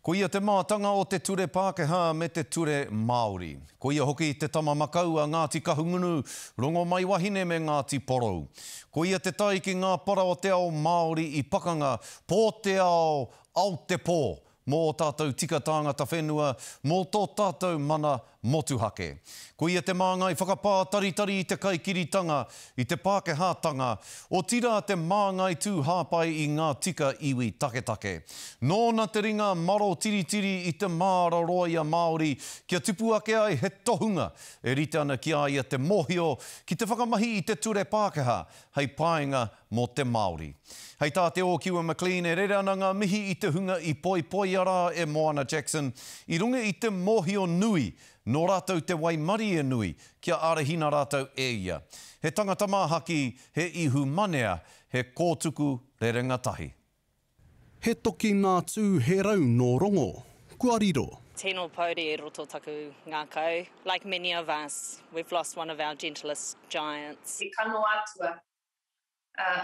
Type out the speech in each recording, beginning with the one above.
Ko ia te mātanga o te ture Pākehā me te ture Māori. Ko ia hoki te tama makau a Ngāti Kahungunu, rongo mai wahine me Ngāti Porou. Ko ia te tai ki ngā para o te ao Māori i pakanga, pō te ao Aotepo, mō tātou tika tāngata whenua, mō tō tātou mana motuhake. Ko ia te māngai whakapā taritari i te kaikiritanga, i te Pākehātanga, o tira te māngai tū hāpai i ngā tika iwi taketake. Nōna te ringa maro tiritiri i te māraroia Māori, kia tupu ake ai he tohunga, e rite ana ki aia te mohio, ki te whakamahi i te ture Pākehā, hei pāinga mō te Māori. Hei tā te o Kiwa McLean e rere ana ngā mihi i te hunga i poi ara e Moana Jackson, i runga i te mohio nui, no rātou te waimari e nui, kia arahina rātou e ia. He tangata māhaki, he ihu manea, he kōtuku re rangatahi. He toki ngā tū he rau no rongo, kua riro. Tēnō Pauri e roto taku ngā kau. Like many of us, we've lost one of our gentlest giants. Te kano atua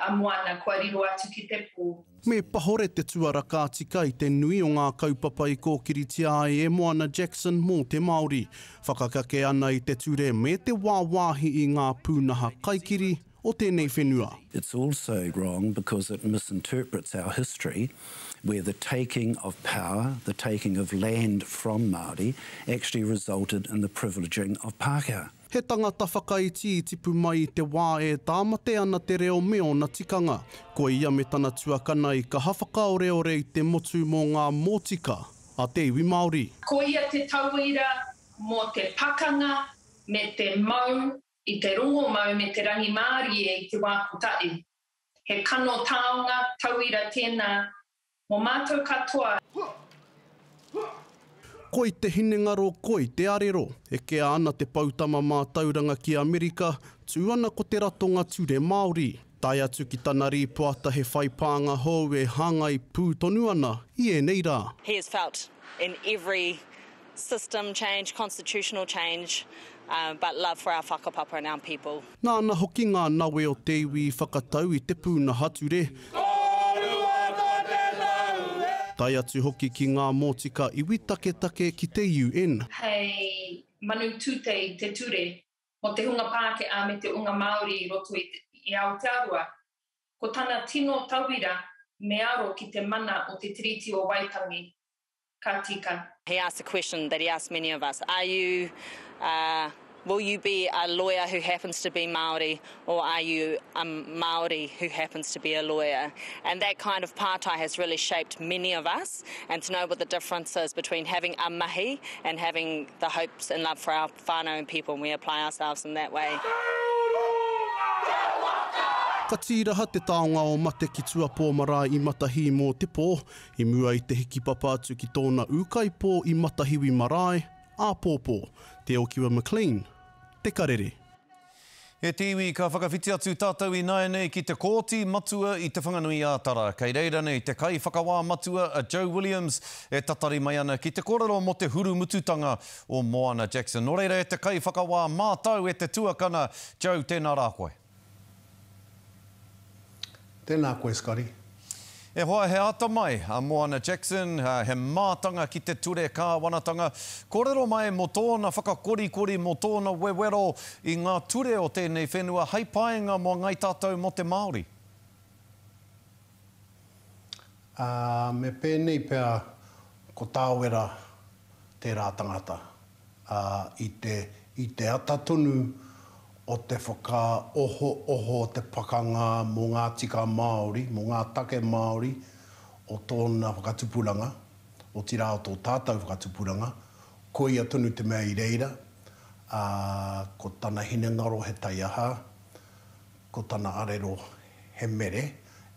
a moana, kua riro atu ki te pō. Me pahore te tuaraka tika i te nui o ngā kaupapa i kōkiritia ai e Moana Jackson mō te Māori. Whakakake ana i te ture me te wāwāhi i ngā pūnaha kaikiri o tēnei whenua. It's also wrong because it misinterprets our history, where the taking of power, the taking of land from Māori, actually resulted in the privileging of Pākehā. He tangata whakaiti i tipu mai i te wā e tāmate ana te reo meo na tikanga. Ko ia me tana tuakana i ka hawhaka o reo i te motu mō ngā mōtika a te iwi Māori. Ko ia te tauira mō te pakanga me te mau, i te rongo mau me te rangi Māori e i te wā kotae. He kano taonga tauira tēnā mō mātou katoa. Koi te hinengaro, koi te arero. E kea ana te pautama mā tauranga ki Amerika, tū ana ko te ratonga ture Māori. Tai atu ki tana rīpoata he whaipānga hou e hāngai pūtonu ana i e nei rā. He has felt in every system change, constitutional change, but love for our whakapapa and our people. Nāna hoki ngā nawe o te iwi whakatau i te pūnaha ture. Tai atu hoki ki ngā mōtika iwi take ki te UN. Hei manu tūte i te ture, o te hunga Pākehā me te unga Māori roto i Aotearoa. Ko tana tino tauira me aro ki te mana o te tiriti o Waitangi, ka tika. He asked a question that he asked many of us. Are you, will you be a lawyer who happens to be Māori, or are you a Māori who happens to be a lawyer? And that kind of pātai has really shaped many of us, and to know what the difference is between having a mahi and having the hopes and love for our whānau and people, and we apply ourselves in that way. Ka tīraha te taonga o mate ki tuapō mara i matahi mō te pō, i mua i te hiki papa atu ki tōna ukai pō i matahiwi marae, a pōpō, te o Kiwa McLean, te karere. E te iwi ka whakawhiti atu tātou i nai nei ki te kōti matua i te whanganui ātara. Kei reira nei te kai whakawā matua a Joe Williams e tatari mai ana ki te kōrero mo te huru mututanga o Moana Jackson. Nō reira e te kai whakawā mātau e te tuakana. Joe, tēnā rā koe. Tēnā koe, Scotty. E hoa he ata mai a Moana Jackson, he mātanga ki te ture kāwanatanga. Kōrero mai mo tōna whakakorikori, mo tōna wewero i ngā ture o tēnei whenua, hei pāinga mo ngai tātou mo te Māori. Me pēnei pēr ko tāwera tērā tangata i te atatunu o te whaka oho te pakanga mō ngā tika Māori, mō ngā take Māori, o tōna whakatupuranga, o tira o tō tātou whakatupuranga, ko ia tonu te mea i reira, ko tana hinengaro he taiaha, ko tana arero he mere,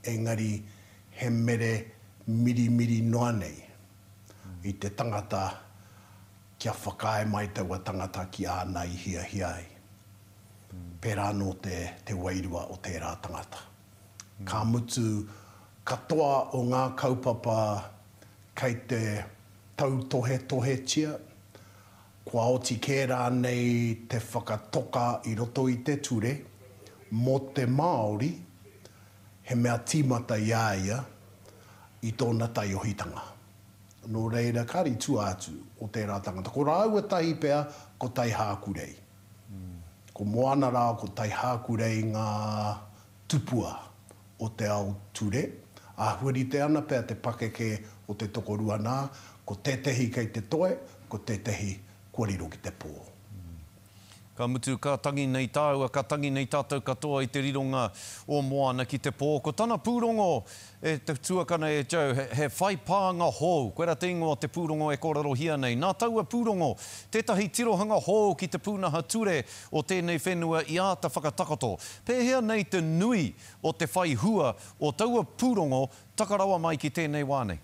engari he mere miri noa nei, i te tangata kia whakae mai taua tangata ki ānai hiai. Pērā no te wairua o tērā tangata. Ka mutu katoa o ngā kaupapa kei te tautohe tia, kua oti kērā nei te whakatoka i roto i te ture, mo te Māori, he mea tīmata iaia i tōna taiohitanga. No reira, kari tu atu o tērā tangata. Ko rāua tahi pēr, ko tai hākurei. Ko moana rā, ko tai hākurei ngā tupua o te ao ture. A huari te ana pēr te pakeke o te tokorua nā, ko tetehi kei te toe, ko tetehi kōrero ki te pō. Ka mutu, ka tangi nei tāua, ka tangi nei tātou katoa i te rironga o Moana ki te pō. Ko tana pūrongo, te tuakana e Joe, he whai pānga hou. Koera te ingoa te pūrongo e kōrero hia nei. Nā taua pūrongo, tētahi tirohanga hou ki te pūnaha ture o tēnei whenua i āta whakatakato. Pēhea nei te nui o te whai hua o taua pūrongo takarawa mai ki tēnei wānei.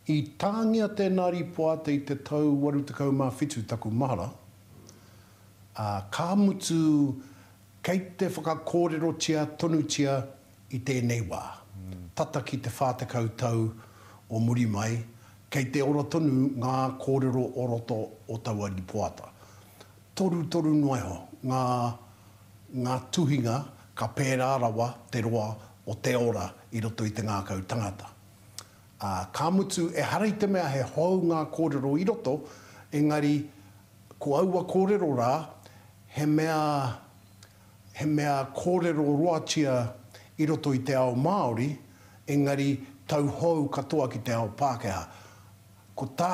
I tāngia te Ngāri Poata i te tau 87 taku mahara, ka mutu kei te whakakōrero tia, tonu tia i tēnei wā. Tata ki te whātekau tau o muri mai, kei te ora tonu ngā kōrero oroto o Ngāri Poata. Toru noiho, ngā tuhinga ka pērā rawa te roa o te ora i roto i te ngākau tangata. Ka mutu e harai te mea he hou ngā kōrero i roto, engari ko aua kōrero rā, he mea kōrero roatia i roto i te ao Māori, engari tau hou katoa ki te ao Pākehā. Ko tā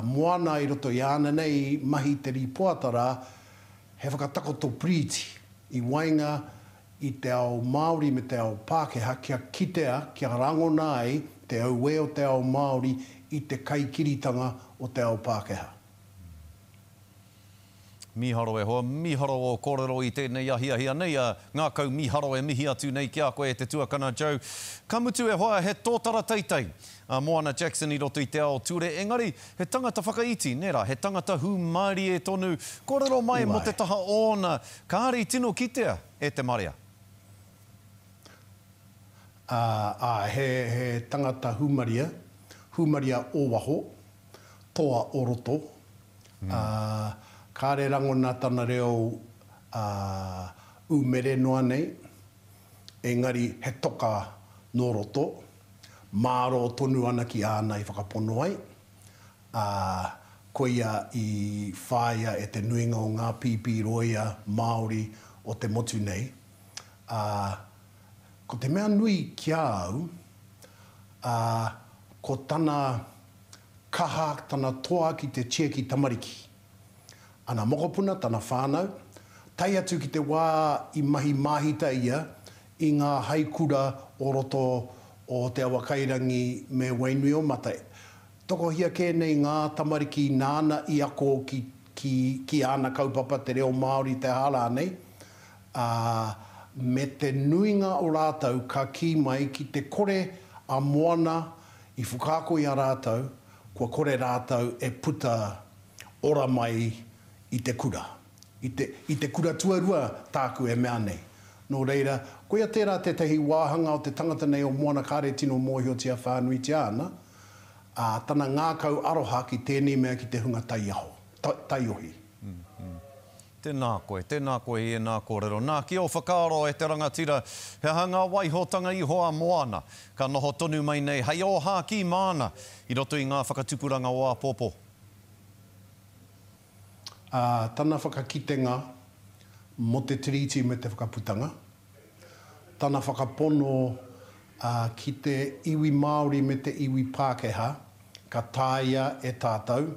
moana i roto i ana nei mahi te ripoata rā, he whakatakoto priti i wainga i te ao Māori me te ao Pākehā, kia kitea, kia rangona ai, te au e o te ao Māori i te kaikiritanga o te ao Pākehā. Miharo e hoa, miharo o kōrero i tēnei ahia nei, ngā kau miharo e mihi atu nei ki a koe te tuakana Joe. Ka mutu e hoa he tōtara teitei, Moana Jackson i roto i te ao ture, engari he tangata whakaiti, nera, he tangata hu Māori e tonu, kōrero mai mo te taha ona, ka hari tino kitea e te Maria. He tangata humaria ōwaho, toa oroto. Kāre rangona tana reo umere noa nei, engari he toka nō roto, māro tonu ana ki āna i whakapono ai. Koia i whāia e te nuinga o ngā pipi roia Māori o te motu nei. Ko te mea nui kia au, ko tana kaha, tana toa ki te tia ki tamariki. Ana mokopuna, tana whānau, tai atu ki te wā i mahi mahita ia, i ngā haikura o roto o te awakairangi me Wainui o Matai. Toko hia kēnei ngā tamariki nāna i ako ki ana kaupapa te reo Māori te hala nei, me te nuinga o rātau ka ki mai ki te kore a moana i whukako i a rātau, kua kore rātau e puta ora mai i te kura. I te kura tuarua tāku e mea nei. Nō reira, koia tērā te tehi wāhanga o te tangata nei o Moana kāre tino mōhio tia whānui te ana, tana ngākau aroha ki tēnei mea ki te hunga taiohi. Tēnā koe e nā kōrero. Nā ki o whakaaro e te rangatira, he hanga waihotanga i hoa Moana, ka noho tonu mai nei, hei o hāki māna, i roto i ngā whakatupuranga o Apopo. Tana whakakitenga mo te tiriti me te whakaputanga. Tana whakapono ki te iwi Māori me te iwi Pākehā, ka tāia e tātou,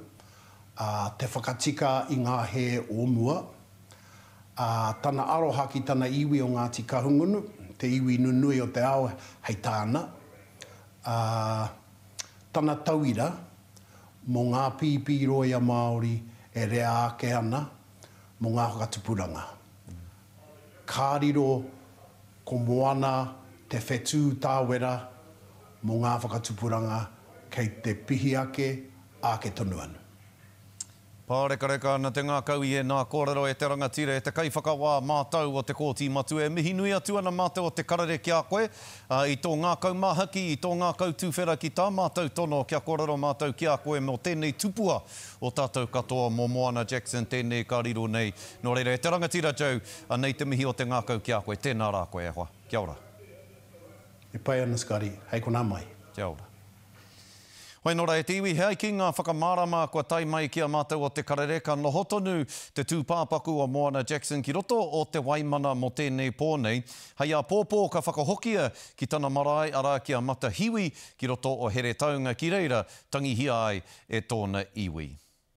te whakatika i ngā he o mua, tana aroha ki tana iwi o Ngāti Kahungunu, te iwi nunui o te ao hei tāna, tana tauira mo ngā pipi roia Māori e rea ake ana mo ngā whakatupuranga. Kāriro ko Moana te whetū tāwera mo ngā whakatupuranga kei te pihi ake tonu anu. Pāreka ana te ngākau i e nā kōrero e te rangatira, e te kaiwhakawā mātau o te kōti matu, e mihi nui atu ana mātau o te karare ki a koe, i tō ngākau mahaki, i tō ngākau tūwhera ki tā mātau tono, kia kōrero mātau ki a koe mo tēnei tupua o tātou katoa mo Moana Jackson, tēnei ka riro nei. Nō reira, e te rangatira Joe, nei te mihi o te ngākau ki a koe, tēnā rā koe e hoa. Kia ora. E pai ana skari, hei kona mai. Kia ora. Hoi nora e tiwi, hei ki ngā whakamārama kua tai mai ki a mātou o te karereka noho tonu te tūpāpaku o Moana Jackson ki roto o te waimana mo tēnei pōnei. Hei a pōpō ka whakahokia ki tana marae ara ki a mata hiwi ki roto o here taunga ki reira tangihia ai e tōna iwi.